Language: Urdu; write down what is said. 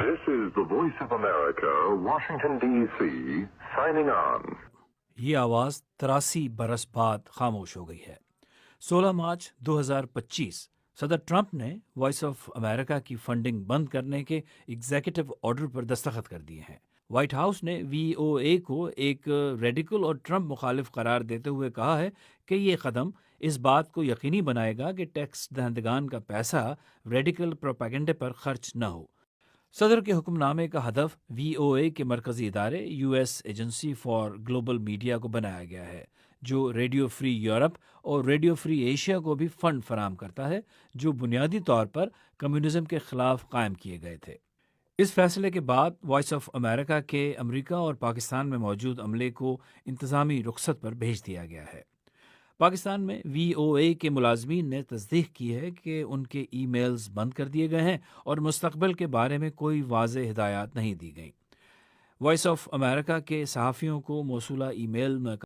This is the Voice of America, Washington, D.C., signing on. یہ آواز 83 برس بعد خاموش ہو گئی ہے۔ 16 مارچ 2025 صدر ٹرمپ نے وائس آف امریکہ کی فنڈنگ بند کرنے کے ایگزیکٹو آرڈر پر دستخط کر دیے ہیں۔ وائٹ ہاؤس نے VOA کو ایک ریڈیکل اور ٹرمپ مخالف قرار دیتے ہوئے کہا ہے کہ یہ قدم اس بات کو یقینی بنائے گا کہ ٹیکس دہندگان کا پیسہ ریڈیکل پروپیگنڈے پر خرچ نہ ہو۔ صدر کے حکم نامے کا ہدف VOA کے مرکزی ادارے US agency for global media کو بنایا گیا ہے، جو ریڈیو فری یورپ اور ریڈیو فری ایشیا کو بھی فنڈ فراہم کرتا ہے، جو بنیادی طور پر کمیونزم کے خلاف قائم کیے گئے تھے۔ اس فیصلے کے بعد وائس آف امریکہ کے امریکہ اور پاکستان میں موجود عملے کو انتظامی رخصت پر بھیج دیا گیا ہے۔ پاکستان میں VOA کے ملازمین نے تصدیق کی ہے کہ ان کے ای میلز بند کر دیے گئے ہیں اور مستقبل کے بارے میں کوئی واضح ہدایات نہیں دی گئیں۔ وائس آف امریکہ کے صحافیوں کو موصولہ ای میل میں